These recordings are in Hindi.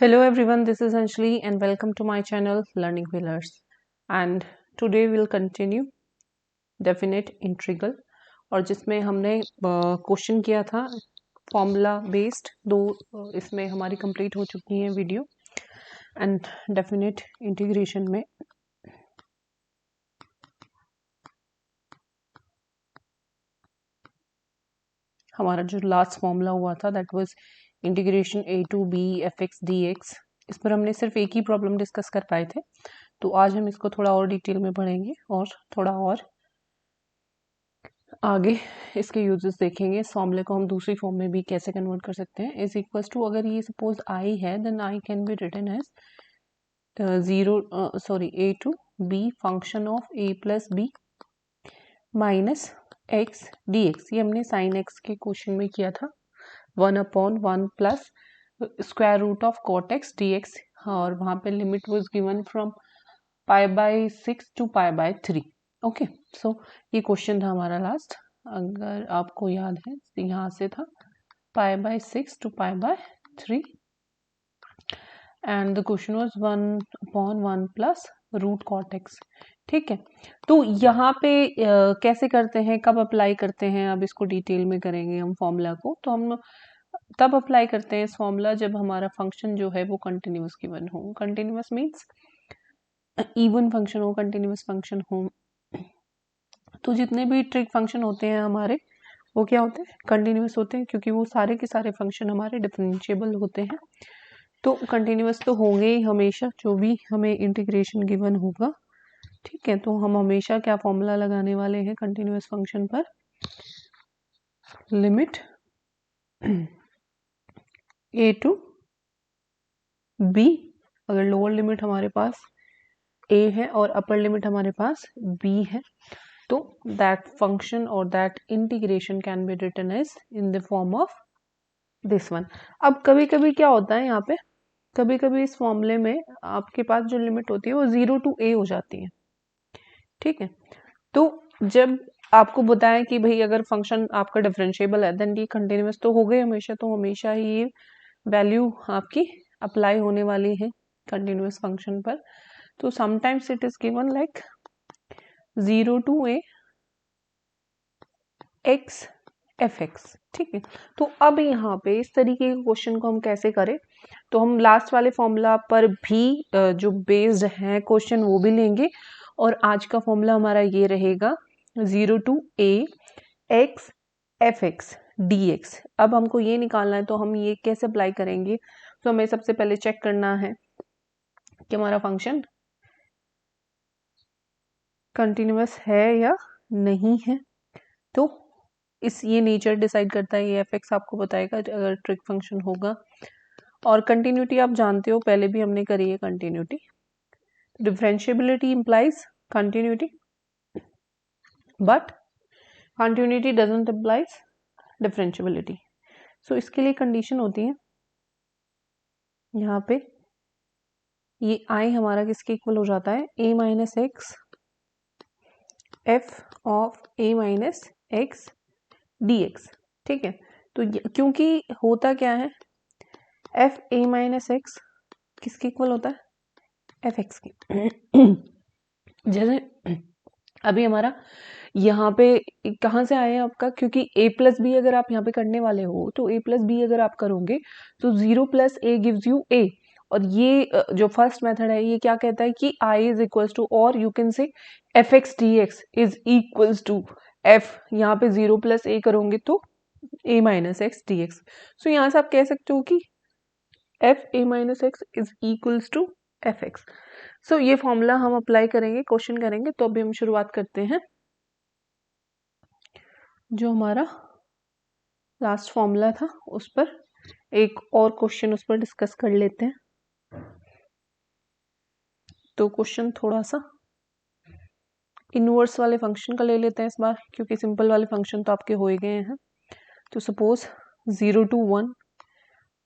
Hello everyone, this is Anjali and welcome to my channel Learning Pillars. And today we'll continue definite integral और जिसमें हमने क्वेश्चन किया था फॉर्मूला बेस्ड दो इसमें हमारी कंप्लीट हो चुकी है वीडियो एंड डेफिनेट इंटीग्रेशन में हमारा जो लास्ट फॉर्मूला हुआ था that was integration a to b fx dx। इस पर हमने सिर्फ एक ही प्रॉब्लम डिस्कस कर पाए थे, तो आज हम इसको थोड़ा और डिटेल में पढ़ेंगे और थोड़ा और आगे इसके यूजेस देखेंगे। इस फॉर्मूले को हम दूसरी फॉर्म में भी कैसे कन्वर्ट कर सकते हैं। इज इक्वल्स टू, अगर ये सपोज आई है then I can be written as a to b function of a plus b minus x d x. ये हमने साइन एक्स के क्वेश्चन में किया था, 1/1 plus square root of cot x d x, और वहाँ पे limit was given from π/6 to π/3। Okay, so ये क्वेश्चन था हमारा लास्ट, अगर आपको याद है यहाँ से था π/6 to π/3 and the question was 1/1 plus root cot x. ठीक है, तो यहाँ पे कैसे करते हैं, कब अप्लाई करते हैं, अब इसको डिटेल में करेंगे हम फॉर्मूला को। तो हम तब अप्लाई करते हैं इस फॉर्मूला जब हमारा फंक्शन जो है वो कंटिन्यूअस गिवन हो। कंटिन्यूअस मीन्स इवन फंक्शन हो, कंटिन्यूअस फंक्शन हो। तो जितने भी ट्रिक फंक्शन होते हैं हमारे वो क्या होते हैं, कंटिन्यूअस होते हैं, क्योंकि वो सारे के सारे फंक्शन हमारे डिफरेंशिएबल होते हैं। तो कंटिन्यूअस तो होंगे ही हमेशा, जो भी हमें इंटीग्रेशन गिवन होगा। ठीक है, तो हम हमेशा क्या फॉर्मूला लगाने वाले हैं कंटिन्यूअस फंक्शन पर, लिमिट a टू b। अगर लोअर लिमिट हमारे पास a है और अपर लिमिट हमारे पास b है, तो दैट फंक्शन और that integration can be written as in the form of this one. अब कभी कभी क्या होता है यहाँ पे, कभी कभी इस फॉर्मूले में आपके पास जो लिमिट होती है वो 0 to a हो जाती है। ठीक है, तो जब आपको बताएं कि भाई अगर फंक्शन आपका डिफरेंशिएबल है देन ये कंटिन्यूअस तो हो गए हमेशा, तो हमेशा ही ये वैल्यू आपकी अप्लाई होने वाली है कंटिन्यूअस फंक्शन पर। तो sometimes it is given like 0 to a x fx। ठीक है, तो अब यहाँ पे इस तरीके के क्वेश्चन को हम कैसे करें, तो हम लास्ट वाले फॉर्मूला पर भी जो बेस्ड है क्वेश्चन वो भी लेंगे, और आज का फॉर्मूला हमारा ये रहेगा 0 to a x fx dx। अब हमको ये निकालना है, तो हम ये कैसे अप्लाई करेंगे। तो हमें सबसे पहले चेक करना है कि हमारा फंक्शन कंटिन्यूअस है या नहीं है। तो ये नेचर डिसाइड करता है, ये fx आपको बताएगा अगर ट्रिक फंक्शन होगा। और कंटिन्यूटी आप जानते हो, पहले भी हमने करी है continuity. Differentiability implies continuity, but continuity doesn't implies differentiability. So इसके लिए कंडीशन होती है यहाँ पे, ये i हमारा किसके इक्वल हो जाता है, a minus x F of a minus x dx। ठीक है, तो क्योंकि होता क्या है, एफ a माइनस एक्स किसके इक्वल होता है, एफ एक्स के। जैसे अभी हमारा यहाँ पे कहाँ से आया आपका, क्योंकि a प्लस बी अगर आप यहाँ पे करने वाले हो तो a प्लस बी अगर आप करोगे तो 0 plus a gives you a। और ये जो फर्स्ट मेथड है ये क्या कहता है कि i इज इक्वल्स टू, और you can say f x d x is equals to f, यहाँ पे 0 प्लस a करोगे तो a minus x d x. So यहाँ से आप कह सकते हो कि f a minus x is equals to f x. So ये फॉर्मूला हम अप्लाई करेंगे, क्वेश्चन करेंगे। तो अभी हम शुरुआत करते हैं, जो हमारा लास्ट फॉर्मूला था उस पर एक और क्वेश्चन उस पर डिस्कस कर लेते हैं। तो क्वेश्चन थोड़ा सा इनवर्स वाले फंक्शन का ले लेते हैं इस बार, क्योंकि सिंपल वाले फंक्शन तो आपके हो ही गए हैं। तो suppose 0 to 1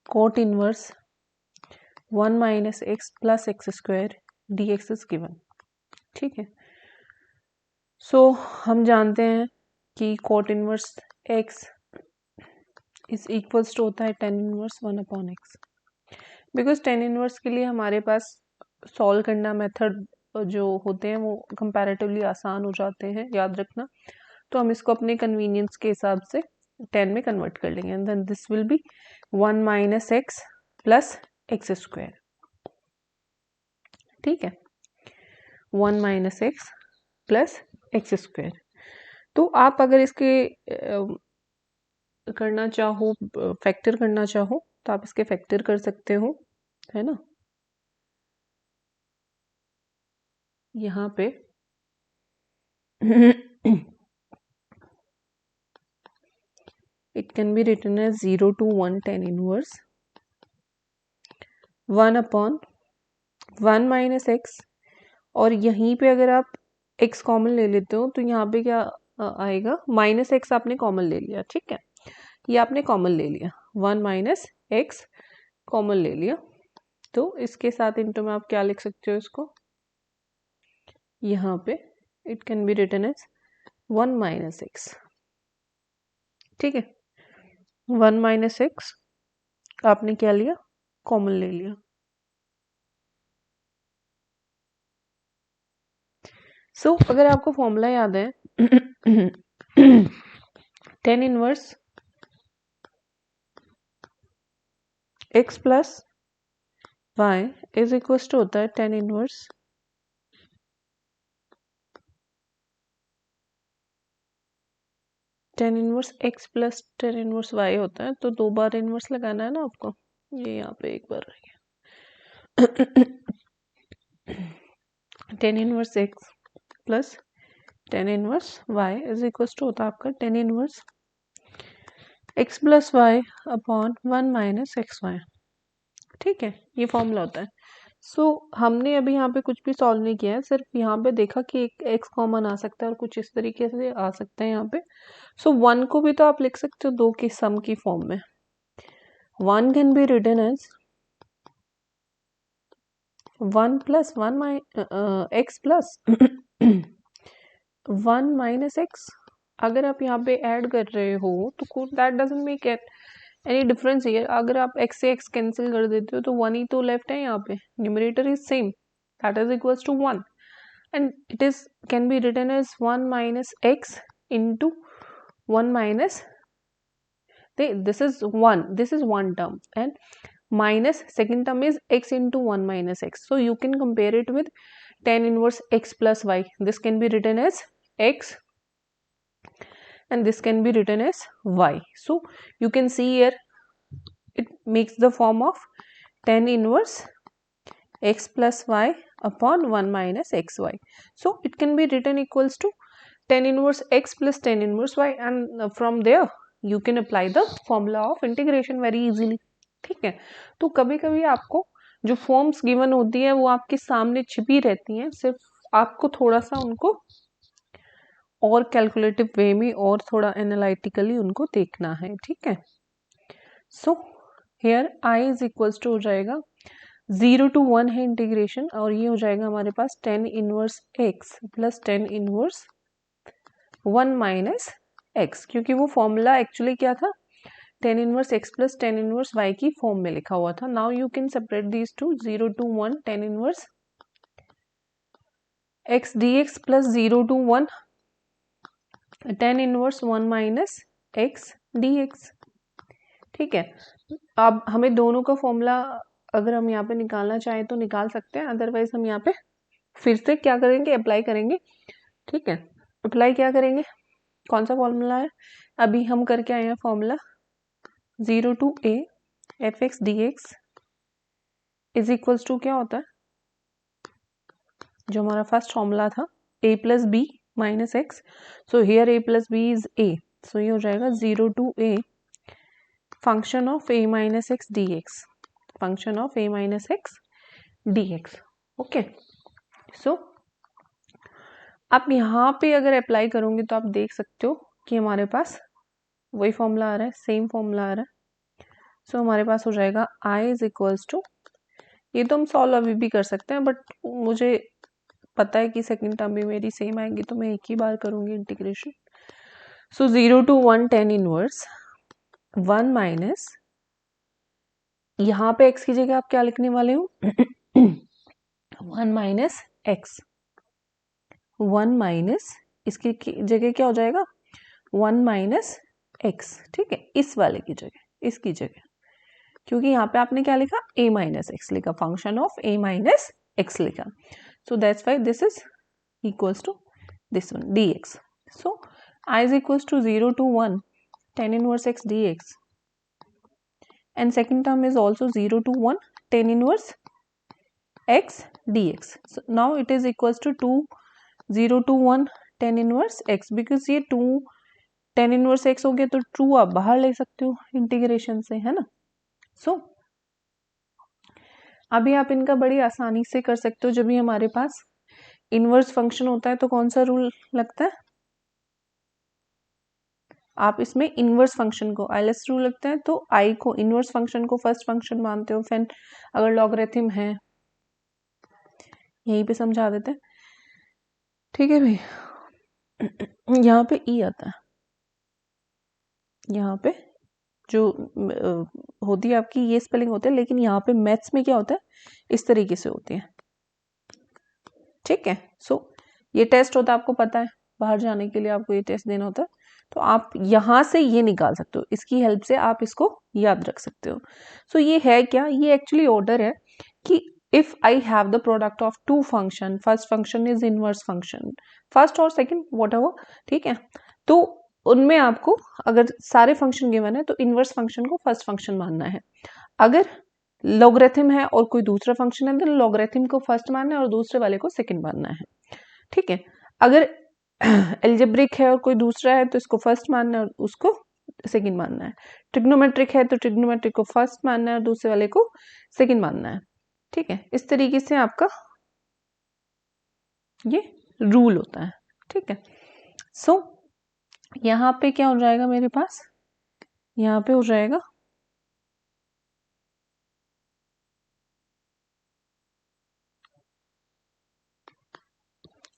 cot inverse 1 minus x plus x square D x is given. ठीक है, सो हम जानते हैं कि cot inverse x is equals to होता है tan inverse 1/x। Because tan inverse के लिए हमारे पास सॉल्व करना मेथड जो होते हैं वो कंपैरेटिवली आसान हो जाते हैं, याद रखना। तो हम इसको अपने कन्वीनियंस के हिसाब से 10 में कन्वर्ट कर लेंगे and then this will be 1 minus x plus x square. ठीक है, 1 minus x plus x square. तो आप अगर इसके करना चाहो, फैक्टर करना चाहो तो आप इसके फैक्टर कर सकते हो, है ना। यहाँ पे it can be written as 0 to 1 tan inverse 1 upon 1 minus x, और यहीं पे अगर आप x कॉमन ले लेते हो तो यहाँ पे क्या आएगा, माइनस एक्स आपने कॉमन ले लिया। ठीक है, ये आपने कॉमन ले लिया, 1 माइनस एक्स कॉमन ले लिया। तो इसके साथ इंटू में आप क्या लिख सकते हो इसको, यहाँ पे it can be written as 1 minus x. ठीक है, 1 माइनस एक्स आपने क्या लिया, कॉमन ले लिया। सो अगर आपको फॉर्मूला याद है tan inverse x plus y is equal to होता है tan inverse x plus tan inverse y होता है। तो 2 बार इनवर्स लगाना है ना आपको, ये यहाँ पे एक बार रह गया। Tan inverse x plus tan inverse y is equal to होता है आपका tan inverse x plus y upon 1 minus x y. ठीक है, ये फॉर्मूला होता है। सो हमने अभी यहाँ पे कुछ भी सॉल्व नहीं किया है, सिर्फ यहाँ पे देखा कि एक एक्स कॉमन आ सकता है और कुछ इस तरीके से आ सकता है यहाँ पे। सो 1 को भी तो आप लिख सकते हो 2 की सम की फॉर्म में। 1 can be written as 1 plus 1 x plus 1 minus x. अगर आप यहाँ पे ऐड कर रहे हो तो that doesn't make any difference here. अगर आप x से x कैंसिल कर देते हो तो 1 ही तो लेफ्ट है यहाँ पे, numerator is same, that is equals to 1 and it is can be written as 1 minus x into 1 minus, this is 1 term and minus second term is x into 1 minus x. So you can compare it with tan inverse x plus y. This can be written as x and this can be written as y. So you can see here it makes the form of tan inverse x plus y upon 1 minus xy. So it can be written equals to tan inverse x plus tan inverse y and from there you can apply the formula of integration very easily. ठीक है, तो कभी कभी आपको जो फॉर्म्स गिवन होती है वो आपके सामने छिपी रहती हैं, सिर्फ आपको थोड़ा सा उनको और कैलकुलेटिव वे में और थोड़ा एनालिटिकली उनको देखना है। ठीक है, so here I is equals to हो जाएगा 0 to 1 है इंटीग्रेशन, और ये हो जाएगा हमारे पास tan inverse x plus tan inverse 1 minus x, क्योंकि वो फॉर्मूला एक्चुअली क्या था, tan inverse x plus tan inverse y की फॉर्म में लिखा हुआ था। Now you can separate these two 0 to 1 tan inverse x dx plus 0 to 1 tan inverse 1 minus x dx। ठीक है, अब हमें दोनों का फॉर्मूला अगर हम यहाँ पे निकालना चाहें तो निकाल सकते हैं, अदरवाइज हम यहाँ पे फिर से क्या करेंगे, अप्लाई करेंगे। ठीक है, अप्लाई क्या करेंगे, कौन सा फॉर्मूला है, अभी हम करके आए हैं formula 0 to a f x d x is equals to क्या होता है, जो हमारा फर्स्ट फॉर्मूला था a plus b minus x. So here a plus b is a, so ये हो जाएगा 0 to a function of a minus x d x, function of a minus x d x. Okay, so आप यहाँ पे अगर अप्लाई करोगे तो आप देख सकते हो कि हमारे पास वही फॉर्मूला आ रहा है, सेम फॉर्मूला आ रहा है। सो हमारे पास हो जाएगा i इज इक्वल्स टू, ये तो हम सॉल्व अभी भी कर सकते हैं बट मुझे पता है कि सेकंड टर्म भी मेरी सेम आएंगी तो मैं एक ही बार करूंगी integration. So 0 to 1 tan inverse 1 minus यहाँ पे x की जगह आप क्या लिखने वाले हो 1 माइनस एक्स, 1 माइनस इसकी जगह क्या हो जाएगा 1 माइनस एक्स, ठीक है, इस वाले की जगह, इसकी जगह, क्योंकि यहाँ पे आपने क्या लिखा a माइनस एक्स लिखा, function of a minus x लिखा, so that's why this is equals to this one dx. So I is equals to 0 to 1 tan inverse x dx, and second term is also 0 to 1 tan inverse x dx. So now it is equals to 2 0 to 1 tan inverse x, because ये 2 tan inverse x हो गया तो 2 आप बाहर ले सकते हो इंटीग्रेशन से, है ना. So अभी आप इनका बड़ी आसानी से कर सकते हो. जब भी हमारे पास इनवर्स फंक्शन होता है तो कौन सा रूल लगता है, आप इसमें इनवर्स फंक्शन को आइलस रूल लगता है, तो आई को इनवर्स फंक्शन को फर्स्ट फंक्शन मानते हो. फिर अगर लॉगरिथम है, यहीं पे समझा देते हैं, ठीक है भाई. यहाँ पे ई आता है, यहाँ पे जो होती है आपकी ये स्पेलिंग होते हैं, लेकिन यहाँ पे मैथ्स में क्या होता है इस तरीके से होती है, ठीक है. सो ये टेस्ट होता है, आपको पता है बाहर जाने के लिए आपको ये टेस्ट देना होता है, तो आप यहाँ से ये निकाल सकते हो, इसकी हेल्प से आप इसको याद रख सकते हो. सो ये है क्या, ये एक्चुअली ऑर्डर है कि if I have the product of two function, first function is inverse function, first और second whatever, ठीक है, तो उनमें आपको अगर सारे फंक्शन गिवन है तो इनवर्स फंक्शन को फर्स्ट फंक्शन मानना है. अगर लॉगरिथम है और कोई दूसरा फंक्शन है तो लॉगरिथम को फर्स्ट मानना है और दूसरे वाले को सेकंड मानना है, ठीक है. अगर एल्जेब्रिक है और कोई दूसरा है तो इसको फर्स्ट मानना है और उसको सेकंड मानना है. ट्रिग्नोमेट्रिक है तो ट्रिग्नोमेट्रिक को फर्स्ट मानना है और दूसरे वाले को सेकंड मानना है, ठीक है. इस तरीके से आपका ये रूल होता है, ठीक है. सो यहाँ पे क्या हो जाएगा मेरे पास, यहाँ पे हो जाएगा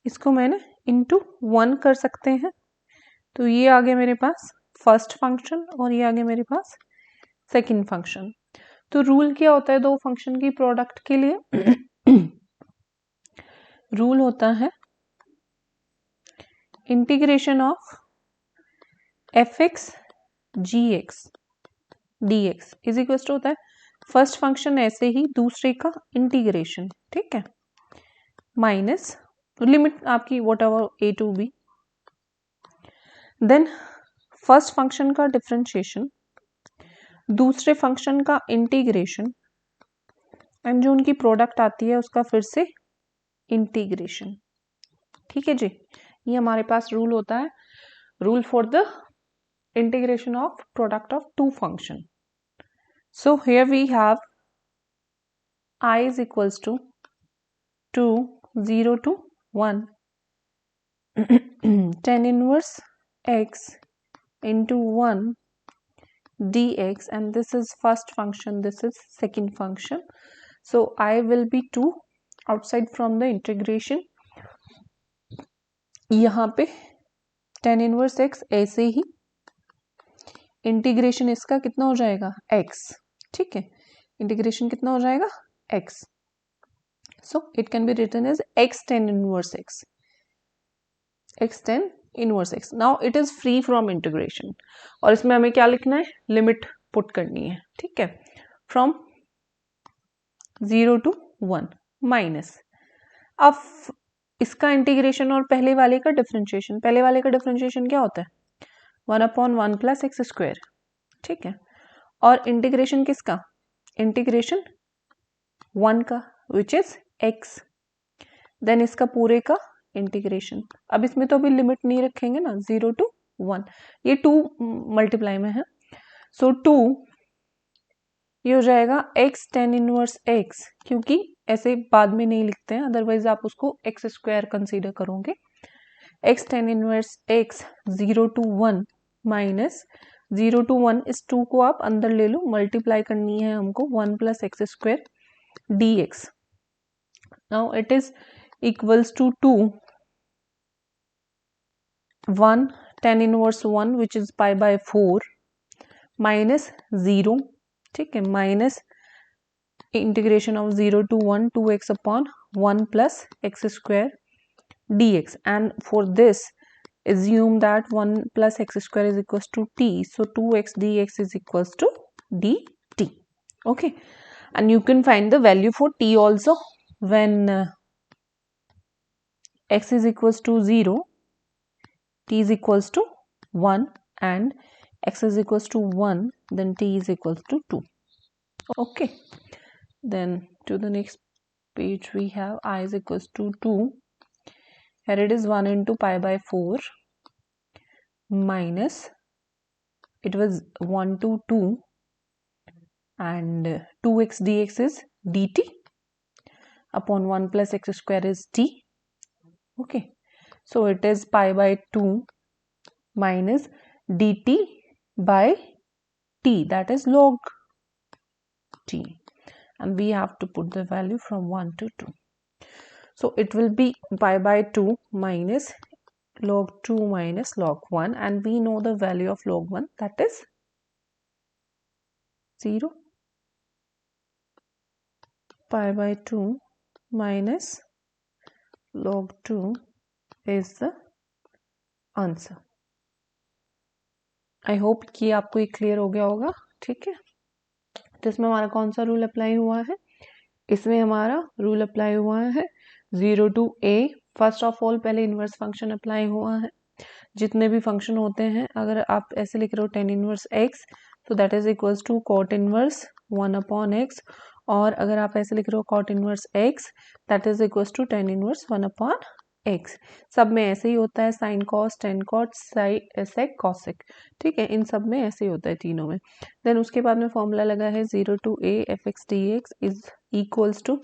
इसको मैंने इंटू 1 कर सकते हैं, तो ये आ गया मेरे पास फर्स्ट फंक्शन और ये आ गया मेरे पास सेकंड फंक्शन. तो रूल क्या होता है दो फंक्शन की प्रोडक्ट के लिए, रूल होता है integration of f x g x d x is equal to होता है फर्स्ट फंक्शन ऐसे ही दूसरे का इंटीग्रेशन, ठीक है, माइनस लिमिट आपकी whatever a to b, then first function का डिफरेंशिएशन, दूसरे फंक्शन का इंटीग्रेशन, एंड जो उनकी प्रोडक्ट आती है उसका फिर से इंटीग्रेशन, ठीक है जी. ये हमारे पास रूल होता है, rule for the integration of product of two function. So here we have I is equals to 2 0 to 1 tan inverse x into 1 dx, and this is first function, this is second function. So I will be 2 outside from the integration. यहाँ पे tan inverse x ऐसे ही इंटीग्रेशन इसका कितना हो जाएगा x, ठीक है, इंटीग्रेशन कितना हो जाएगा x. So it can be written as x tan inverse x, x tan inverse x. Now it is free from integration, और इसमें हमें क्या लिखना है, लिमिट पुट करनी है, ठीक है, फ्रॉम 0 to 1 माइनस. अब इसका इंटीग्रेशन और पहले वाले का डिफरेंशिएशन, पहले वाले का डिफरेंशिएशन क्या होता है 1/1 प्लस एक्स स्क्वायर, ठीक है, और इंटीग्रेशन किसका, इंटीग्रेशन 1 का विच इज x, देन इसका पूरे का इंटीग्रेशन. अब इसमें तो अभी लिमिट नहीं रखेंगे ना 0 to 1, ये 2 मल्टीप्लाई में है, सो 2 ये हो जाएगा x tan इनवर्स x, क्योंकि ऐसे बाद में नहीं लिखते हैं, अदरवाइज आप उसको एक्स स्क्वायर कंसीडर करोगे. x tan inverse x 0 to 1 minus 0 to 1, इस 2 को आप अंदर ले लो, मल्टीप्लाई करनी है हमको 1 plus x square dx. Now it is equals to 2 1 tan inverse 1 which is pi by 4 minus 0, ठीक है, minus integration of 0 to 1 2x upon 1 plus x square dx, and for this assume that 1 plus x square is equals to t, so 2x dx is equals to dt. Okay, and you can find the value for t also when x is equals to 0, t is equals to 1, and x is equals to 1, then t is equals to 2. Okay, then to the next page we have I is equals to 2. Here it is 1 into pi by 4 minus, it was 1 to 2, and 2x dx is dt upon 1 plus x square is t. Okay, so it is pi by 2 minus dt by t, that is log t, and we have to put the value from 1 to 2. So it will be pi by 2 minus log 2 minus log 1, and we know the value of log 1, that is 0. Pi by 2 minus log 2 is the answer. I hope कि आपको ये क्लियर हो गया होगा. ठीक है, तो इसमें हमारा कौन सा रूल अप्लाई हुआ है? इसमें हमारा रूल अप्लाई हुआ है 0 to a. First of all पहले इनवर्स फंक्शन अप्लाई हुआ है. जितने भी फंक्शन होते हैं, अगर आप ऐसे लिख रहे हो tan इनवर्स x, तो that is equals to cot inverse 1 upon x, और अगर आप ऐसे लिख रहे हो cot inverse x, that is equals to tan inverse 1 upon x. सब में ऐसे ही होता है, sine cos, tan cot, sec, cosec. ठीक है, इन सब में ऐसे ही होता है तीनों में. देन उसके बाद में फॉर्मूला लगा है 0 to a f(x) dx is equals to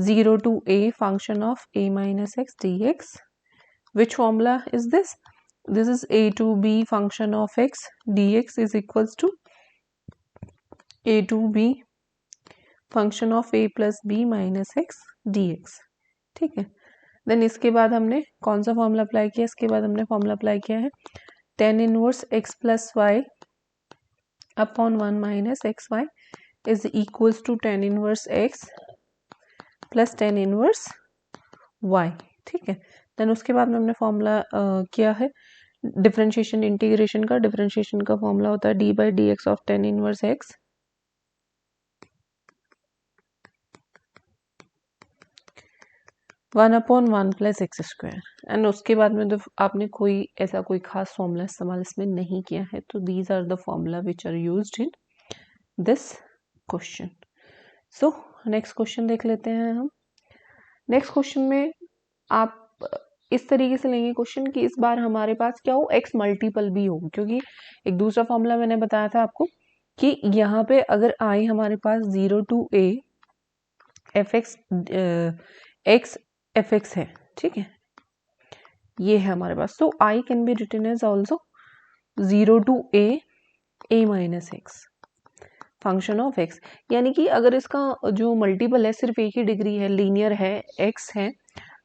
0 to a function of a minus x dx. Which formula is this? This is a to b function of x dx is equals to a to b function of a plus b minus x dx. ठीक है, देन इसके बाद हमने कौन सा फॉर्मूला अप्लाई किया? इसके बाद हमने फॉर्मूला अप्लाई किया है tan inverse x plus y upon 1 minus x y is equals to tan inverse x plus tan inverse y. ठीक है, देन उसके बाद में हमने फॉर्मूला किया है डिफरेंशिएशन इंटीग्रेशन का. डिफरेंशिएशन का फॉर्मूला होता है D by D x of tan inverse x one upon 1 plus x square. And उसके बाद में तो आपने कोई ऐसा कोई खास फॉर्मूला इस्तेमाल इसमें नहीं किया है. तो these are the formula which are used in this question. So next question देख लेते हैं हम. नेक्स्ट क्वेश्चन में आप इस तरीके से लेंगे क्वेश्चन कि इस बार हमारे पास क्या हो, x मल्टीपल भी हो, क्योंकि एक दूसरा फॉर्मूला मैंने बताया था आपको कि यहाँ पे अगर i हमारे पास 0 to a fx x fx है. ठीक है, ये है हमारे पास. तो i can be written as also 0 to a minus x function of x. यानी कि अगर इसका जो मल्टीपल है सिर्फ एक ही डिग्री है, लीनियर है, x है,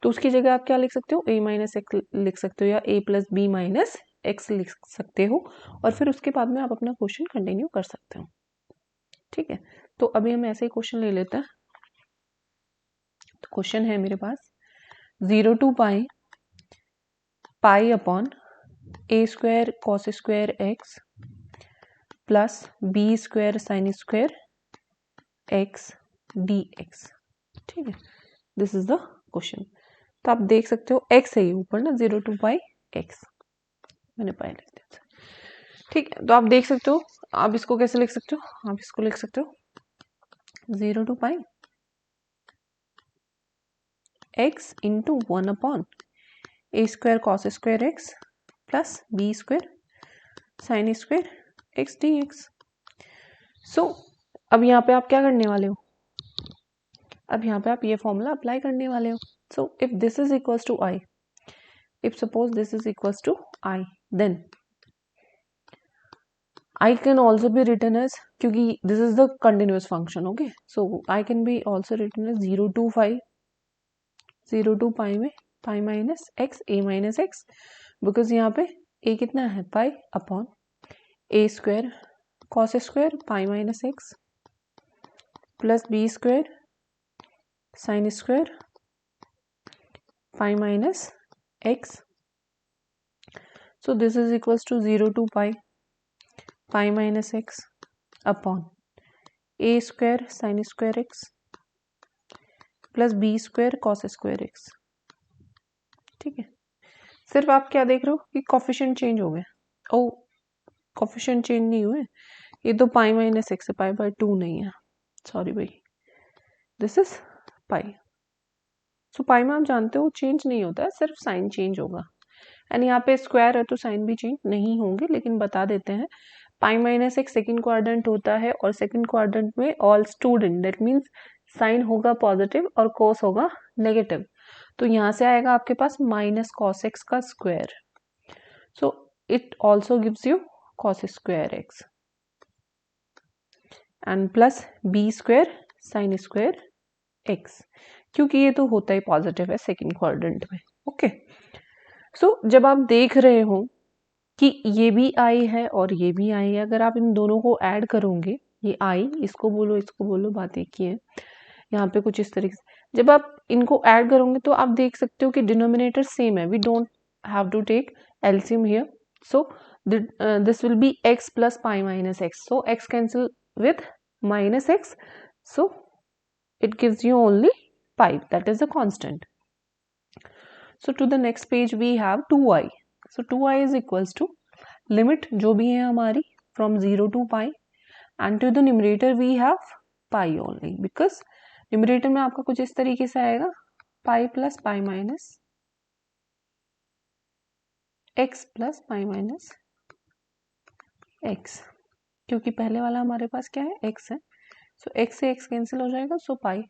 तो उसकी जगह आप क्या लिख सकते हो? a माइनस एक्स लिख सकते हो, या a plus b minus x लिख सकते हो, और फिर उसके बाद में आप अपना क्वेश्चन कंटिन्यू कर सकते हो. ठीक है, तो अभी हम ऐसे ही क्वेश्चन ले लेते हैं. तो क्वेश्चन है मेरे पास 0 to pi upon a square cos square x plus B square sine square x d x. ठीक है, दिस इज द क्वेश्चन. तो आप देख सकते हो x है ये ऊपर ना, 0 टू पाई x, मैंने पाई लिख दिया. ठीक है, तो आप देख सकते हो, आप इसको कैसे लिख सकते हो? आप इसको लिख सकते हो 0 to pi x into 1 upon a square cos square x plus B square sine square x d x. So अब यहाँ पे आप क्या करने वाले हो? अब यहाँ पे आप ये फॉर्मूला अप्लाई करने वाले हो. So if this is equals to I, if suppose this is equals to I, then I can also be written as, क्योंकि this is the continuous function, okay, so I can be also written as 0 to 5, 0 to pi में pi minus x a minus x, because यहाँ पे a कितना है? pi upon a square cos स्क्वायर pi minus x plus B square sine square pi minus x. So this is equals to 0 to pi minus x upon a square sin square x plus B square cos square x. ठीक है, सिर्फ आप क्या देख रहे हो कि कोफिशिएंट चेंज हो गए. ओ, कोफिशिएंट चेंज नहीं हुए, ये तो पाई माइनस एक्स है, पाई बाय 2 नहीं है, सॉरी भाई, दिस इज पाई. सो पाई में आप जानते हो चेंज नहीं होता है, सिर्फ साइन चेंज होगा. एंड यहाँ पे स्क्वायर है तो साइन भी चेंज नहीं होंगे, लेकिन बता देते हैं पाई माइनस एक सेकेंड क्वाड्रेंट होता है और सेकेंड क्वाड्रेंट में all student, that means sine होगा पॉजिटिव और कोस होगा नेगेटिव. तो यहाँ से आएगा आपके पास माइनस कॉस एक्स का square. So it also gives you cos square x and plus B square sine square x, क्योंकि ये तो होता ही पॉजिटिव है सेकेंड क्वाड्रेंट में. ओके, सो जब आप देख रहे हो कि ये भी आई है और ये भी आई है, अगर आप इन दोनों को ऐड करोगे, ये आई, इसको बोलो, बात एक ही है. यहाँ पे कुछ इस तरीके से जब आप इनको ऐड करोगे तो आप देख सकते हो कि डिनोमिनेटर सेम है. We don't have to take LCM here. So this will be x plus pi minus x. So x cancel with minus x, so it gives you only pi, that is a constant. So to the next page we have 2i. So 2i is equals to limit जो भी है हमारी from 0 to pi, and to the numerator we have pi only, because numerator में आपका कुछ इस तरीके से आएगा pi plus pi minus x plus pi minus x, क्योंकि पहले वाला हमारे पास क्या है, x है. सो x से x कैंसिल हो जाएगा, so pi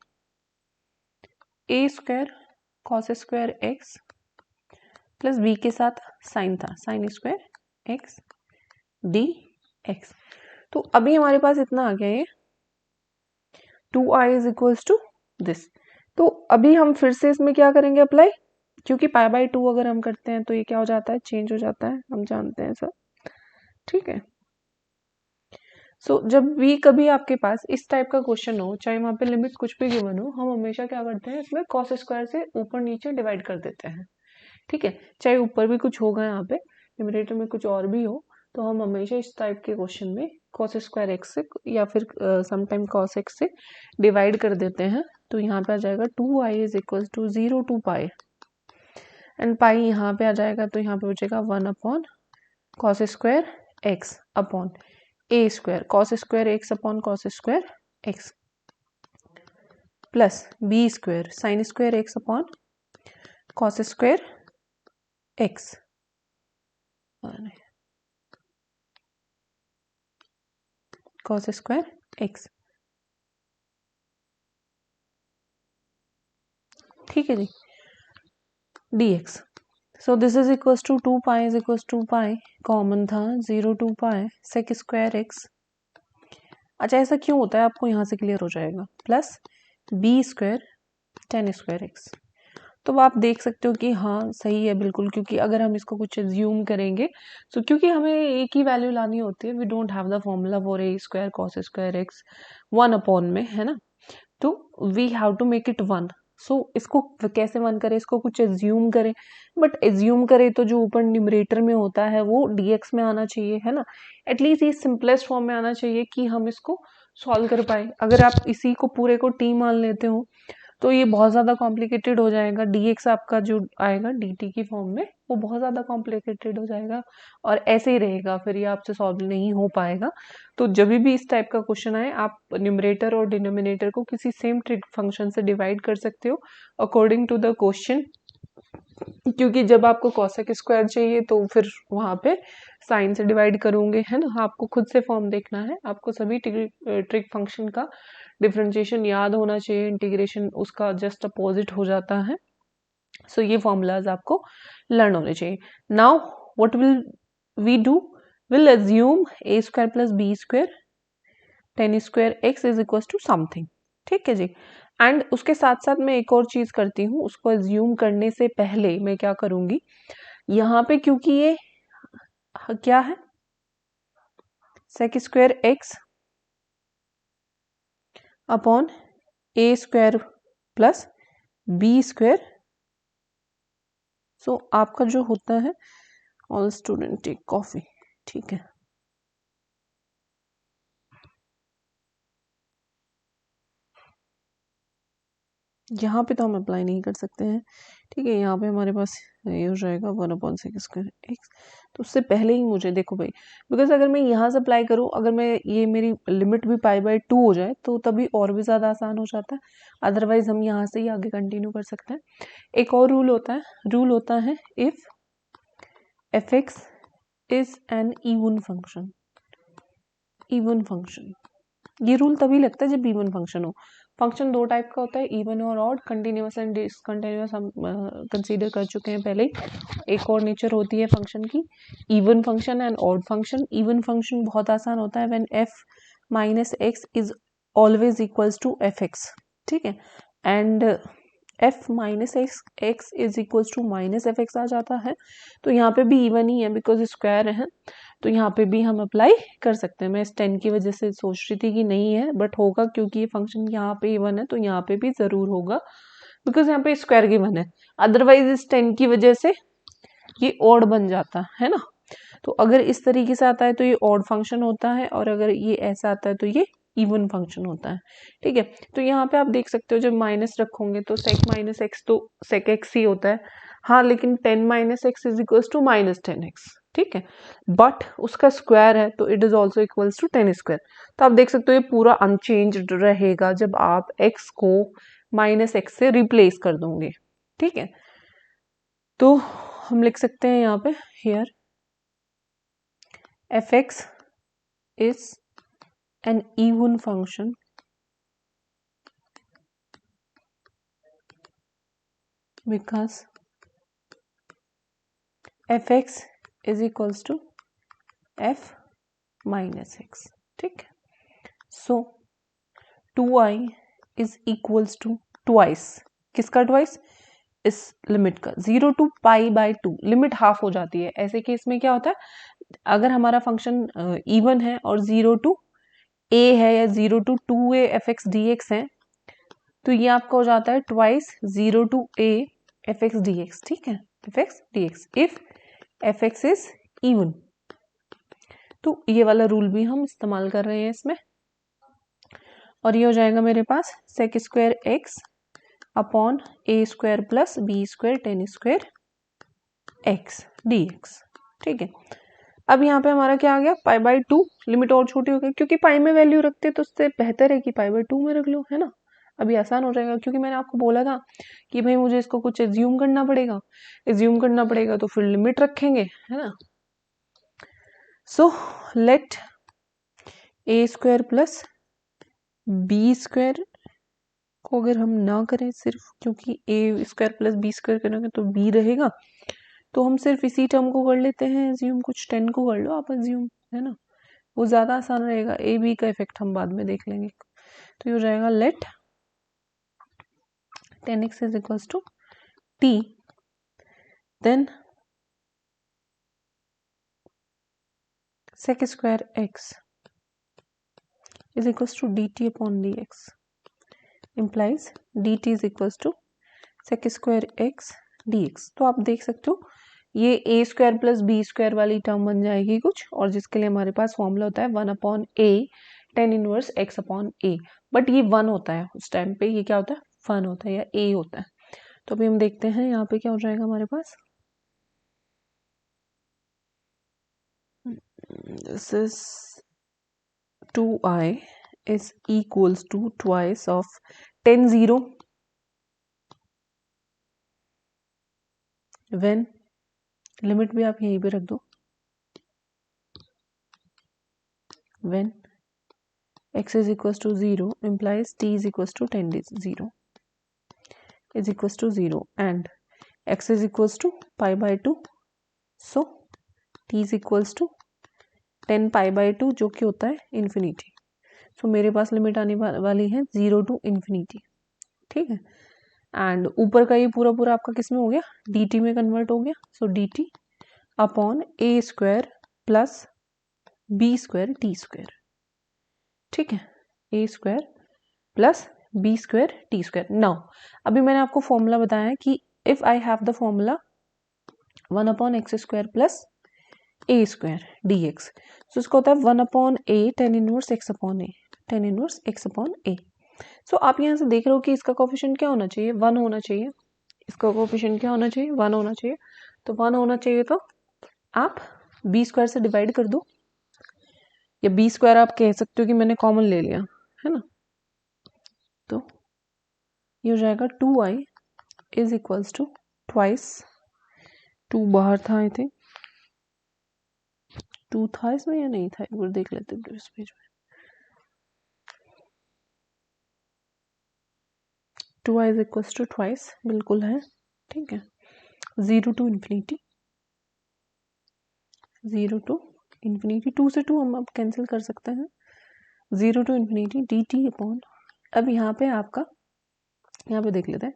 a square cos square x plus b के साथ साइन था, sine square x d x. तो अभी हमारे पास इतना आ गया, ये 2i is equals to this. तो अभी हम फिर से इसमें क्या करेंगे अप्लाई, क्योंकि पाई बाय 2 अगर हम करते हैं तो ये क्या हो जाता है, चेंज हो जाता है, हम जानते हैं सर. ठीक है, सो जब भी कभी आपके पास इस टाइप का क्वेश्चन हो, चाहे वहाँ पे लिमिट कुछ भी गिवन हो, हम हमेशा क्या करते हैं, इसमें कॉस स्क्वायर से ऊपर नीचे डिवाइड कर देते हैं. ठीक है, चाहे ऊपर भी कुछ होगा यहाँ पे न्यूमरेटर में कुछ और भी हो, तो हम हमेशा इस टाइप के क्वेश्चन में कॉस स्क्वायर एक्स से या फिर समटाइम कॉस एक्स से डिवाइड कर देते हैं. तो यहाँ पे आ जाएगा 2i is equal to 0 to pi, and pi यहाँ पे आ जाएगा, तो यहाँ पे हो जाएगा 1 upon cos square x upon ए square cos square x upon cos square x plus B square sine square x upon cos square x cos square x. ठीक है जी, dx. So this is equals to 2 pi is equals to pi, common था 0 to pi sec square x. अच्छा, ऐसा क्यों होता है आपको यहाँ से क्लियर हो जाएगा, plus B square tan square x. तो आप देख सकते हो कि हाँ सही है बिल्कुल, क्योंकि अगर हम इसको कुछ एज्यूम करेंगे, तो क्योंकि हमें एक ही वैल्यू लानी होती है, we don't have the formula for a square cos square x 1 upon में, है ना. तो we have to make it 1. सो इसको कैसे 1 करें, इसको कुछ एज्यूम करें, बट एज्यूम करें तो जो ऊपर न्यूमरेटर में होता है वो dx में आना चाहिए, है ना. एटलीस्ट ये सिंपलेस्ट फॉर्म में आना चाहिए कि हम इसको सॉल्व कर पाए. अगर आप इसी को पूरे को t मान लेते हो तो ये बहुत ज़्यादा कॉम्प्लिकेटेड हो जाएगा. dx आपका जो आएगा dt की फॉर्म में, वो बहुत ज़्यादा कॉम्प्लिकेटेड हो जाएगा और ऐसे ही रहेगा, फिर ये आपसे सॉल्व नहीं हो पाएगा. तो जब भी इस टाइप का क्वेश्चन आए, आप न्यूमरेटर और डिनोमिनेटर को किसी सेम ट्रिक फंक्शन से डिवाइड कर सकते हो अकॉर्डिंग टू द क्वेश्चन, क्योंकि जब आपको कॉसेक स्क्वायर चाहिए तो फिर वहाँ पे साइन से डिवाइड करोगे, है ना. आपको खुद से फॉर्म देखना है, आपको सभी ट्रिक फंक्शन का डिफरेंशिएशन याद होना चाहिए, इंटीग्रेशन उसका जस्ट अपोजिट हो जाता है. सो ये फॉर्मूलाज आपको लर्न होने चाहिए. Now what will we do, will assume a square plus B square tan square x is equal to something. ठीक है जी. एंड उसके साथ साथ मैं एक और चीज करती हूँ, उसको एज्यूम करने से पहले मैं क्या करूंगी, यहाँ पे क्योंकि ये क्या है, सेक स्क्वायर एक्स अपॉन ए स्क्वायर प्लस बी स्क्वायर। सो आपका जो होता है ऑल स्टूडेंट टेक कॉफी, ठीक है। यहाँ पे तो हम अप्लाई नहीं कर सकते हैं, ठीक है। यहाँ पे हमारे पास ये हो जाएगा 1/sec² एक्स। तो उससे पहले ही मुझे देखो भाई, बिकॉज अगर मैं यहाँ से अप्लाई करूँ, अगर मैं ये मेरी लिमिट भी π/2 हो जाए तो तभी और भी ज़्यादा आसान हो जाता है। अदरवाइज हम यहाँ से ही आगे कंटिन्यू कर सकते हैं। एक और रूल होता है if f(x) is an even function. ये रूल तभी लगता है जब इवन फंक्शन हो। फंक्शन दो टाइप का होता है, इवन और ऑड, कंटिन्यूअस एंड डिसकंटिन्यूअस हम कंसीडर कर चुके हैं पहले ही। एक और नेचर होती है फंक्शन की, even function and odd function. Even function बहुत आसान होता है when f minus x is always equals to fx, ठीक है। And f minus x is equals to minus fx आ जाता है। तो यहाँ पे भी इवन ही है बिकॉज स्क्वायर है, तो यहाँ पे भी हम अप्लाई कर सकते हैं। मैं इस 10 की वजह से सोच रही थी कि नहीं है, बट होगा क्योंकि ये फंक्शन यहाँ पे इवन है तो यहाँ पे भी जरूर होगा बिकॉज यहाँ पे स्क्वायर गिवन है। अदरवाइज इस 10 की वजह से ये ऑड बन जाता है ना। तो अगर इस तरीके से आता है तो ये ऑड फंक्शन होता है, और अगर ये ऐसा आता है तो ये इवन फंक्शन होता है, ठीक है। तो यहाँ पे आप देख सकते हो जब माइनस रखोगे तो sec माइनस एक्स तो sec x ही होता है। हाँ, लेकिन 10 minus x is equals to minus 10x, ठीक है। बट उसका स्क्वायर है तो it is also equals to 10 square. तो आप देख सकते हो ये पूरा अनचेंज्ड रहेगा जब आप x को माइनस एक्स से रिप्लेस कर दोगे, ठीक है। तो हम लिख सकते हैं यहाँ पे here f(x) is an even function because f(x) is equals to f minus x, ठीक है। सो 2i is equals to twice, किसका ट्वाइस? इस लिमिट का 0 to π/2, लिमिट हाफ हो जाती है। ऐसे केस में क्या होता है, अगर हमारा फंक्शन इवन है और 0 to a है या 0 to 2a fx dx है, तो ये आपका हो जाता है twice 0 to a fx dx, ठीक है। fx dx if fx is even. तो ये वाला रूल भी हम इस्तेमाल कर रहे हैं इसमें, और ये हो जाएगा मेरे पास sec² x upon a square plus b square 10 square x dx, ठीक है। अब यहाँ पे हमारा क्या आ गया, π/2। लिमिट और छोटी हो गई क्योंकि पाई में वैल्यू रखते तो उससे बेहतर है कि π/2 में रख लो, है ना। अभी आसान हो जाएगा क्योंकि मैंने आपको बोला था कि भाई मुझे इसको कुछ एज्यूम करना पड़ेगा तो फिर लिमिट रखेंगे, है ना। So let a square plus b square को अगर हम ना करें सिर्फ, क्योंकि a square plus b square करेंगे तो b रहेगा, तो हम सिर्फ इसी टर्म को कर लेते हैं एज्यूम। कुछ 10 को कर लो आप एज्यूम, है ना, वो ज्यादा आसान रहेगा। ए बी का इफेक्ट हम बाद में देख लेंगे। तो ये हो जाएगा let 10x is equals to t, then sec² x is equals to dt upon dx implies dt is equals to sec² x dx। तो आप देख सकते हो ये a square plus B square वाली टर्म बन जाएगी कुछ, और जिसके लिए हमारे पास फॉर्मूला होता है 1/a tan inverse x upon a। But ये 1 होता है उस टाइम पे, ये क्या होता है, 1 होता है या a होता है। तो अभी हम देखते हैं यहाँ पे क्या हो जाएगा हमारे पास। This is 2i is equals to twice of 10 0 when limit भी आप यहीं पे रख दो, when x is equals to 0 implies t is equals to 10 0 is equals to 0 and x is equals to π/2, so t is equals to 10 π/2 जो कि होता है इन्फिनिटी। सो मेरे पास लिमिट आने वाली है 0 to इन्फिनिटी, ठीक है। एंड ऊपर का ये पूरा आपका किस में हो गया, dt में कन्वर्ट हो गया। So dt upon a square plus b square t square, ठीक है। a square plus B square T square. Now अभी मैंने आपको फॉर्मूला बताया है कि if I have the formula 1/x² plus A square D x, so इसका होता है 1/a tan inverse x upon A, tan inverse x upon A. So आप यहाँ से देख रहे हो कि इसका कोफिशिएंट क्या होना चाहिए, 1 होना चाहिए। इसका कोफिशिएंट क्या होना चाहिए, 1 होना चाहिए। तो 1 होना चाहिए तो आप बी स्क्वायर से डिवाइड कर दो, या बी स्क्वायर आप कह सकते हो कि मैंने कॉमन ले लिया है ना। तो ये हो जाएगा 2i is equals to twice, 2 बाहर था आई थिंक, 2 था इसमें या नहीं था, एक बार देख लेते हैं इस पेज में। 2i is equals to twice बिल्कुल है, ठीक है। 0 to infinity, 0 to infinity, 2 से 2 हम अब कैंसिल कर सकते हैं, 0 to infinity dt अपॉन, अब यहाँ पे आपका, यहाँ पे देख लेते हैं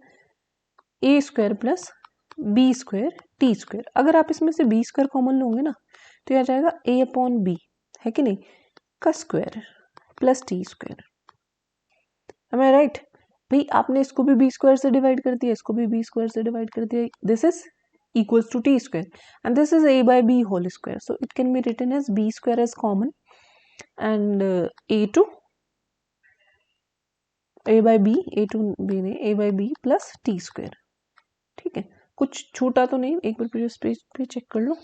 a square plus B square T square. अगर आप इसमें से बी स्क्वायर कॉमन लोगे ना तो यह आ जाएगा a अपॉन बी, है कि नहीं, का square plus t square. am I right? भाई आपने इसको भी बी स्क्वायर से डिवाइड कर दिया, इसको भी बी स्क्वायर से डिवाइड कर दिया, this is equals to t square and this is a by b whole square, so it can be written as b square as common and a by b, a to b नहीं, a by b plus t square, ठीक है। कुछ छोटा तो नहीं, एक बार प्रीवियस पेज पे चेक कर लो।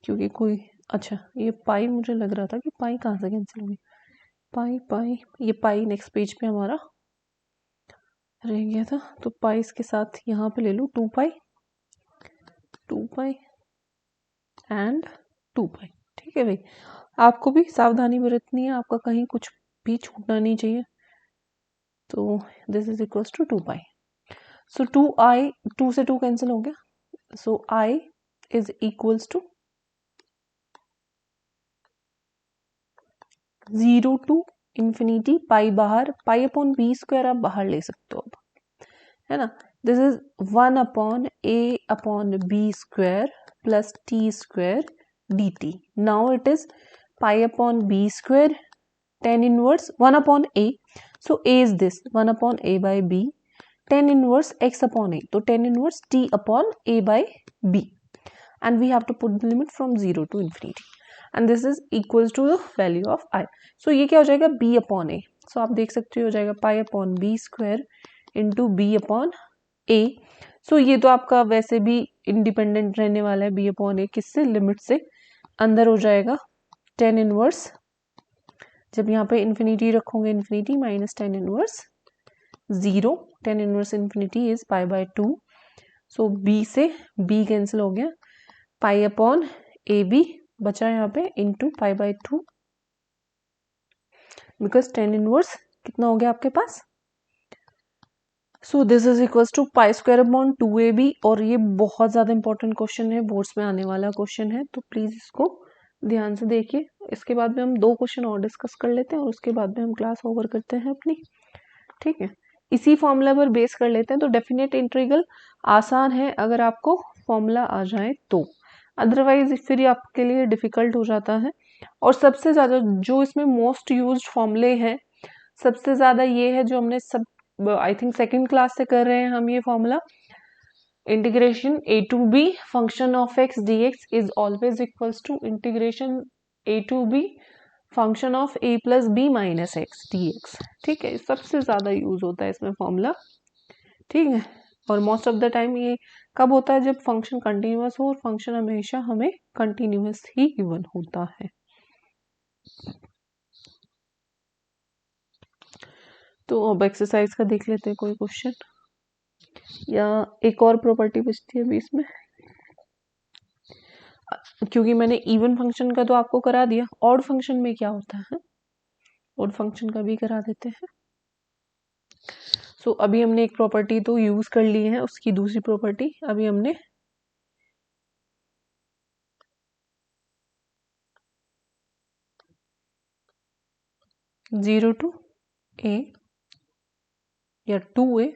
क्योंकि कोई, अच्छा ये पाई मुझे लग रहा था कि पाई कहाँ से कैंसिल होगी, पाई पाई, ये पाई नेक्स्ट पेज पे हमारा रह गया था, तो पाई इसके साथ यहाँ पे ले लो 2 पाई एंड 2 पाई, ठीक है भाई। आपको भी सावधानी बरतनी है, आपका कहीं कुछ भी छूटना नहीं चाहिए। तो this is equals to 2 pi, so 2i, 2 से 2 कैंसिल हो गया, so i is equals to 0 to infinity, pi बाहर, पाई अपॉन बी स्क्वायर आप बाहर ले सकते हो अब, है ना। This is 1 upon a upon b square plus t square dt. Now it is pi upon b square tan inverse 1 upon a. So a is this 1 upon a by b tan inverse x upon a. So tan inverse t upon a by b. And we have to put the limit from 0 to infinity. And this is equals to the value of I. So ये क्या हो जाएगा b upon a. So आप देख सकते हो जाएगा pi upon b square into b upon a. So ये तो आपका वैसे भी इंडिपेंडेंट रहने वाला है b upon a, किससे, लिमिट से अंदर हो जाएगा tan इनवर्स, जब यहाँ पे इन्फिनिटी रखोगे infinity minus tan inverse 0, tan inverse infinity is pi by 2, so b से b कैंसिल हो गया, पाई अपॉन ए बी बचा यहाँ पे into pi by 2, because tan inverse कितना हो गया आपके पास, so this is equals to pi square upon 2ab। और ये बहुत ज़्यादा इंपॉर्टेंट क्वेश्चन है, बोर्ड्स में आने वाला क्वेश्चन है, तो प्लीज़ इसको ध्यान से देखिए। इसके बाद में हम 2 क्वेश्चन और डिस्कस कर लेते हैं और उसके बाद में हम क्लास ओवर करते हैं अपनी, ठीक है। इसी फॉर्मूला पर बेस कर लेते हैं, तो डेफिनेट इंटीग्रल आसान है अगर आपको फॉर्मूला आ जाए तो, अदरवाइज फिर आपके लिए डिफिकल्ट हो जाता है। और सबसे ज़्यादा जो इसमें मोस्ट यूज्ड फॉर्मूले हैं, सबसे ज़्यादा ये है जो हमने सब आई थिंक सेकेंड क्लास से कर रहे हैं हम, ये formula integration a to b function of x dx is always equals to integration a to b function of a plus b minus x dx, ठीक है। सबसे ज्यादा यूज होता है इसमें फॉर्मूला, ठीक है। और मोस्ट ऑफ द टाइम ये कब होता है, जब फंक्शन कंटिन्यूअस हो, और फंक्शन हमेशा हमें कंटिन्यूअस ही गिवन होता है। तो अब एक्सरसाइज का देख लेते हैं कोई क्वेश्चन, या एक और प्रॉपर्टी बचती है बीच में, क्योंकि मैंने इवन फंक्शन का तो आपको करा दिया, ऑड फंक्शन में क्या होता है, ऑड फंक्शन का भी करा देते हैं। सो अभी हमने एक प्रॉपर्टी तो यूज कर ली है, उसकी दूसरी प्रॉपर्टी अभी हमने जीरो टू ए या 2a,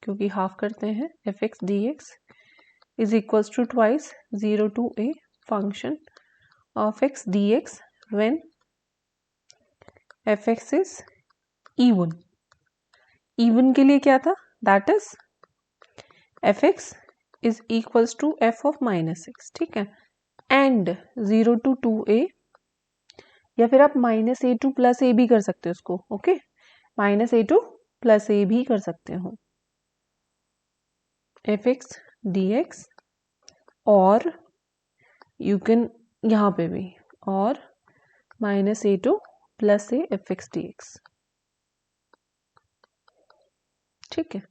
क्योंकि हाफ करते हैं, f x d x is equals to twice 0 to a function of x dx when f x is even. Even के लिए क्या था, that is f x is equals to f of minus x, ठीक है, एंड 0 to 2a, या फिर आप minus A to plus a भी कर सकते हो उसको, okay, minus A to plus a भी कर सकते हो, एफ एक्स डी एक्स, और यू कैन यहाँ पे भी, और minus A to plus a f x d x, ठीक है,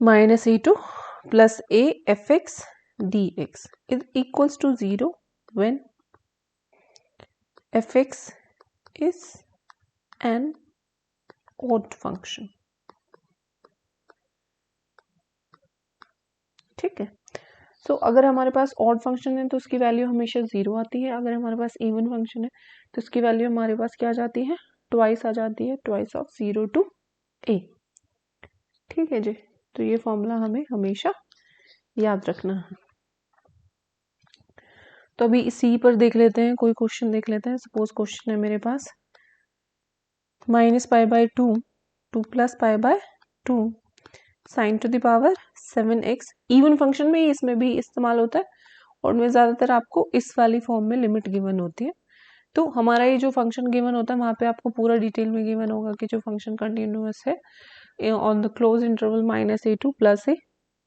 minus A to plus a f x d x is equals to 0 when fx is an odd function, ठीक है। सो अगर हमारे पास ऑड फंक्शन है तो उसकी वैल्यू हमेशा 0 आती है, अगर हमारे पास इवन फंक्शन है तो उसकी वैल्यू हमारे पास क्या आ जाती है, ट्वाइस आ जाती है, ट्वाइस ऑफ 0 to a, ठीक है जी। तो ये फॉर्मूला हमें हमेशा याद रखना है। तो अभी सी पर देख लेते हैं, कोई क्वेश्चन देख लेते हैं। सपोज क्वेश्चन है मेरे पास minus pi by 2 2 plus pi by 2 sine to the power 7x, even function में इसमें भी इस्तेमाल होता है, और में ज़्यादातर आपको इस वाली फॉर्म में लिमिट गिवन होती है। तो हमारा ये जो फंक्शन गिवन होता है वहाँ पे आपको पूरा डिटेल में गिवन होगा कि जो फंक्शन कंटिन्यूअस है on the close interval minus A to plus A,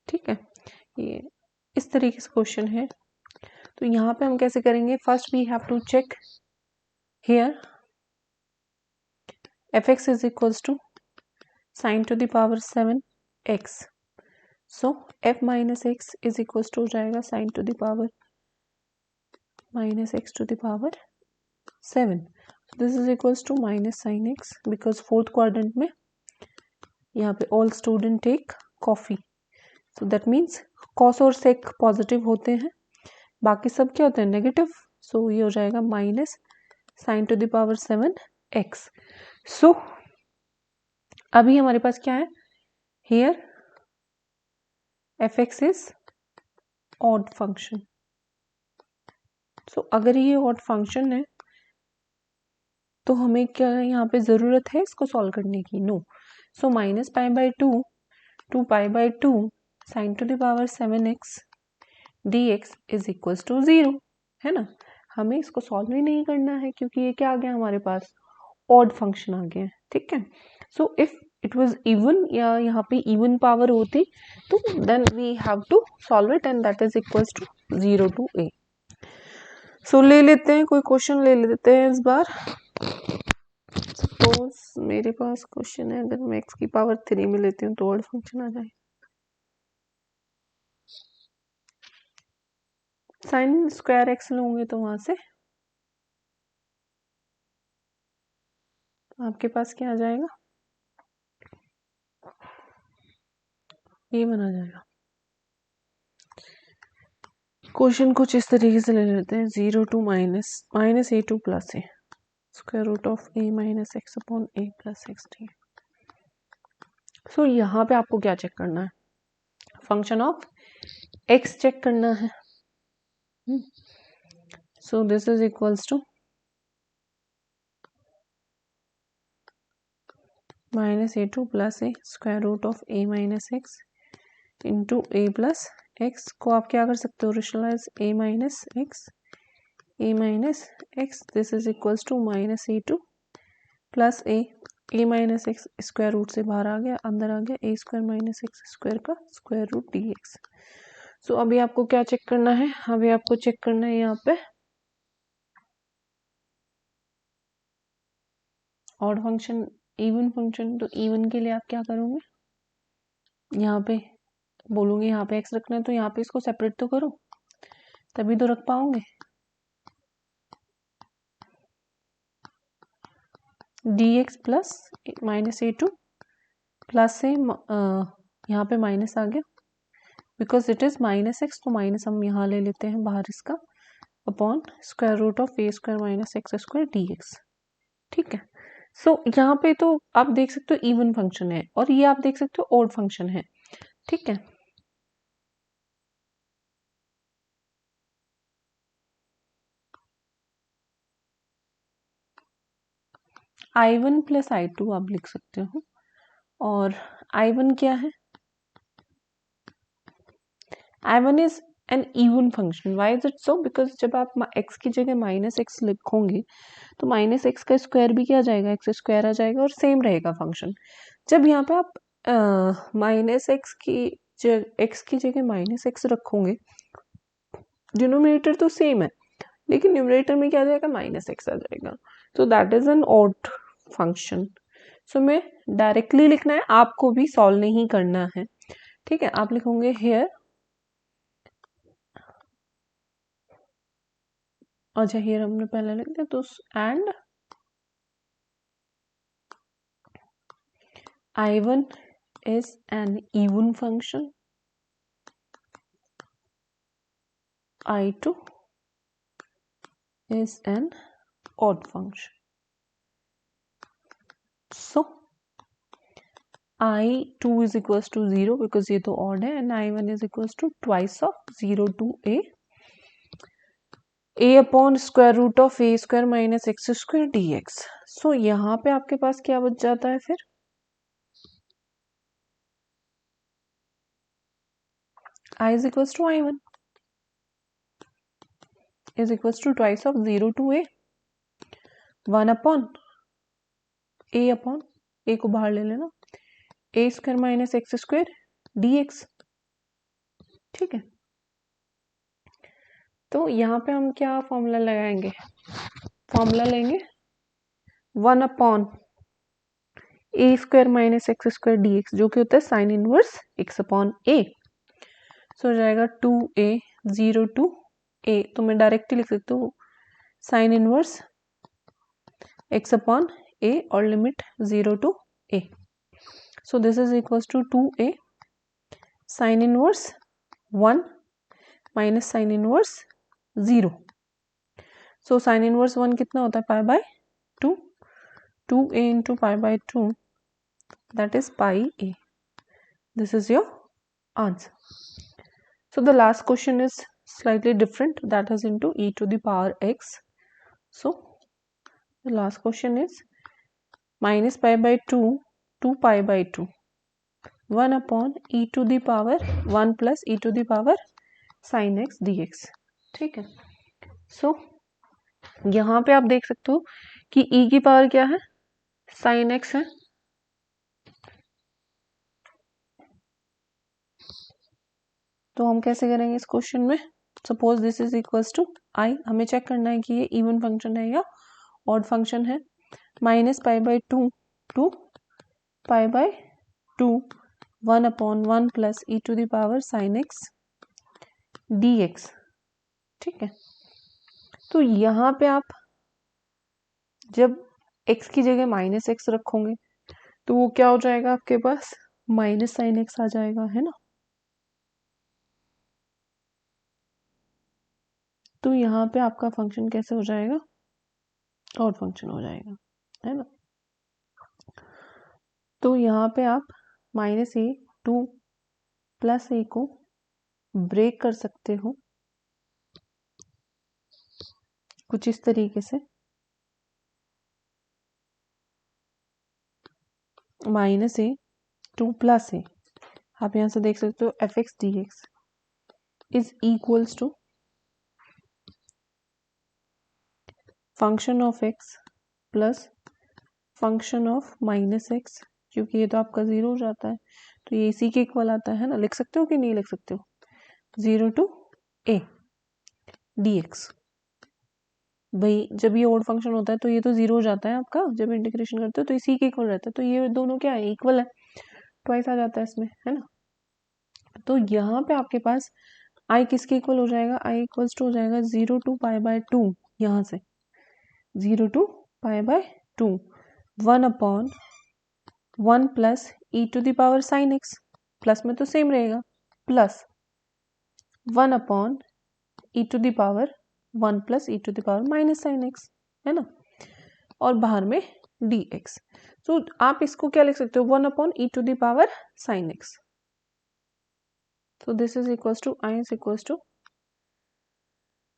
ठीक है, ये इस तरीके से क्वेश्चन है। तो यहाँ पे हम कैसे करेंगे, first we have to check here F x is equals to sine to the power 7x, so f minus x is equals to हो जाएगा sine to the power minus x to the power 7, this is equals to minus sine x, because fourth quadrant में यहाँ पे all student take coffee, so that means cos और सेक पॉजिटिव होते हैं, बाकी सब क्या होते हैं नेगेटिव, सो ये हो जाएगा minus sine to the power 7x। So अभी हमारे पास क्या है, here F x is odd function, so अगर ये ऑड फंक्शन है तो हमें क्या यहाँ पे जरूरत है इसको सॉल्व करने की, no, so minus pi by 2 pi by 2 sine to the power 7x dx is equals to 0, है ना, हमें इसको सॉल्व ही नहीं करना है क्योंकि ये क्या आ गया हमारे पास, ऑड फंक्शन आ गया, ठीक है। So if it was even, या यहाँ पे इवन पावर होती तो then we have to solve it and that is equals to 0 to a। So ले लेते हैं, कोई क्वेश्चन ले लेते हैं इस बार। सपोज मेरे पास क्वेश्चन है, अगर मैं x की पावर 3 में लेती हूँ तो ऑड फंक्शन आ जाए, साइन स्क्वायर एक्स लूंगे तो वहां से आपके पास क्या आ जाएगा, ये बना जाएगा। क्वेश्चन कुछ इस तरीके से ले लेते हैं, 0 to minus A to plus A square root of A minus X upon A plus X D. So यहाँ पे आपको क्या चेक करना है, फंक्शन ऑफ एक्स चेक करना है। So this is equals to minus A to plus A square root of A minus x into a plus x को आप क्या कर सकते हो, rationalise a minus x, this is equals to minus A to plus a minus x square root से बाहर आ गया, अंदर आ गया a square minus x square का square root d x. So अभी आपको क्या चेक करना है, अभी आपको चेक करना है यहाँ पे ऑड फंक्शन इवन फंक्शन, तो इवन के लिए आप क्या करोगे, यहाँ पे बोलूंगे यहाँ पे एक्स रखना है तो यहाँ पे इसको सेपरेट तो करो तभी तो रख पाओगे, dx plus minus A to plus से यहाँ पे माइनस आ गया because it is minus x, तो माइनस हम यहाँ ले लेते हैं बाहर इसका, upon square root of a square minus x square D x, ठीक है। सो यहाँ पे तो आप देख सकते हो इवन फंक्शन है और ये आप देख सकते हो ऑड फंक्शन है, ठीक है। I1 प्लस I2 आप लिख सकते हो, और I1 क्या है, I1 is an even function. Why is it so? Because जब आप x की जगह माइनस एक्स लिखोगे तो माइनस एक्स का स्क्वायर भी क्या आ जाएगा, एक्स स्क्वायर आ जाएगा, और सेम रहेगा फंक्शन. जब यहाँ पे आप माइनस एक्स की एक्स की जगह माइनस एक्स रखोगे, डिनोमिनेटर तो सेम है लेकिन न्यूमरेटर में क्या आ जाएगा, माइनस एक्स आ जाएगा. तो that is an odd function. So मैं डायरेक्टली लिखना है, आपको भी सॉल्व नहीं करना है. ठीक है, आप लिखोगे हेयर, अच्छा हेयर हमने पहले लिख दिया, तो and I1 is an even function, I2 is an odd function. So I2 is equals to 0 because ये तो odd है, and I1 is equals to twice of 0 to a upon square root of a square minus x square dx. So यहाँ पे आपके पास क्या बच जाता है फिर, I is equals to I1 is equals to twice of 0 to a 1 upon a को बाहर ले लेना, A square minus x square D x. ठीक है, तो यहाँ पे हम क्या फॉर्मूला लगाएंगे, फॉर्मूला लेंगे 1 अपॉन ए square minus x square D X, जो कि होता है sine inverse x upon A. So हो जाएगा 2a 0 टू a, तो मैं डायरेक्टली लिख सकती हूँ sine inverse x upon a और limit 0 to a. So this is equals to 2a sine inverse 1 minus sine inverse 0. So sine inverse 1 कितना होता है, pi by 2, 2a into pi by 2, that is pi a. This is your answer. So the last question is slightly different, that is into e to the power x. So the last question is minus pi by 2 to pi by 2, 1 upon e to the power 1 plus e to the power sin x dx. ठीक है, so यहाँ पे आप देख सकते हो कि e की पावर क्या है, sin x है, तो हम कैसे करेंगे इस क्वेश्चन में. Suppose this is equals to I, हमें चेक करना है कि ये इवन फंक्शन है या ऑड फंक्शन है. Minus pi by 2 to pi by 2, 1 upon 1 plus E to the power sine x d x. ठीक है, तो यहाँ पे आप जब x की जगह माइनस एक्स रखोगे तो वो क्या हो जाएगा, आपके पास माइनस साइन एक्स आ जाएगा, है ना. तो यहाँ पे आपका फंक्शन कैसे हो जाएगा, ऑड फंक्शन हो जाएगा, है ना. तो यहाँ पे आप माइनस ए 2 प्लस ए को ब्रेक कर सकते हो कुछ इस तरीके से, माइनस ए 2 प्लस ए, आप यहाँ से देख सकते हो f x d x is equals to function of x plus function of minus x, क्योंकि ये तो आपका 0 हो जाता है तो ये इसी के इक्वल आता है ना. लिख सकते हो कि नहीं लिख सकते हो, 0 टू a dx. भाई जब ये ओड फंक्शन होता है तो ये तो 0 हो जाता है आपका, जब इंटीग्रेशन करते हो तो इसी के इक्वल रहता है, तो ये दोनों क्या है, इक्वल है, ट्वाइस आ जाता है इसमें, है ना. तो यहाँ पे आपके पास i किसके इक्वल हो जाएगा, i इक्वल्स टू हो जाएगा 0 टू पाई बाय 2, यहाँ से 0 to pi by 2, 1 upon 1 plus E to the power sine x, plus में तो सेम रहेगा, plus 1 upon e to the power 1 plus E to the power minus sine x, है ना, और बाहर में डी एक्स. तो आप इसको क्या लिख सकते हो, 1 upon e to the power sine x. So this is equals to I is equals to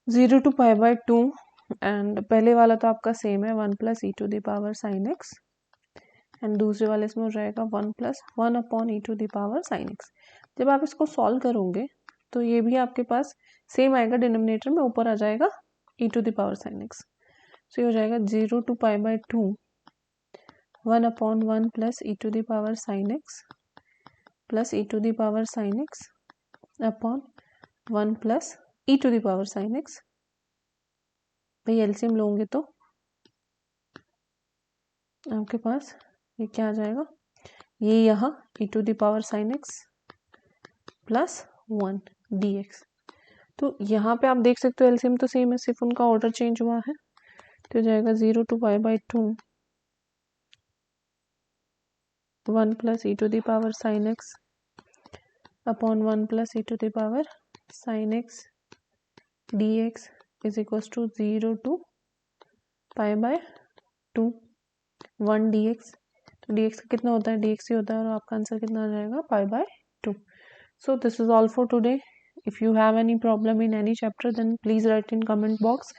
0 to pi by 2 and पहले वाला तो आपका सेम है 1 plus E to the power sine x, and दूसरे वाले इसमें हो जाएगा 1 plus 1 upon e to the power sine x. जब आप इसको सॉल्व करोगे तो ये भी आपके पास सेम आएगा, डिनोमिनेटर में ऊपर आ जाएगा E to the power sine X. So ये हो जाएगा 0 to pi by 2 1 upon 1 plus E to the power sine x plus E to the power sine x upon 1 plus E to the power sine X. भाई एलसीएम लोगे तो आपके पास ये क्या आ जाएगा, ये यहाँ E to the power sine x plus 1 dx। तो यहाँ पे आप देख सकते हो एलसीएम तो सेम है, सिर्फ उनका ऑर्डर चेंज हुआ है। तो जाएगा 0 to pi by 2 1 plus E to the power sine x upon 1 plus E to the power sine x dx is equals to 0 to pi by 2 1 dx। तो dx का कितना होता है, dx ही होता है, और आपका आंसर कितना आ जाएगा पाई by 2। So this is all for today. If you have any problem in any chapter, then please write in comment box,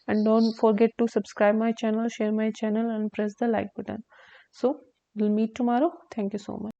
and don't forget to subscribe my channel, share my channel, and press the like button. So we'll meet tomorrow. Thank you so much.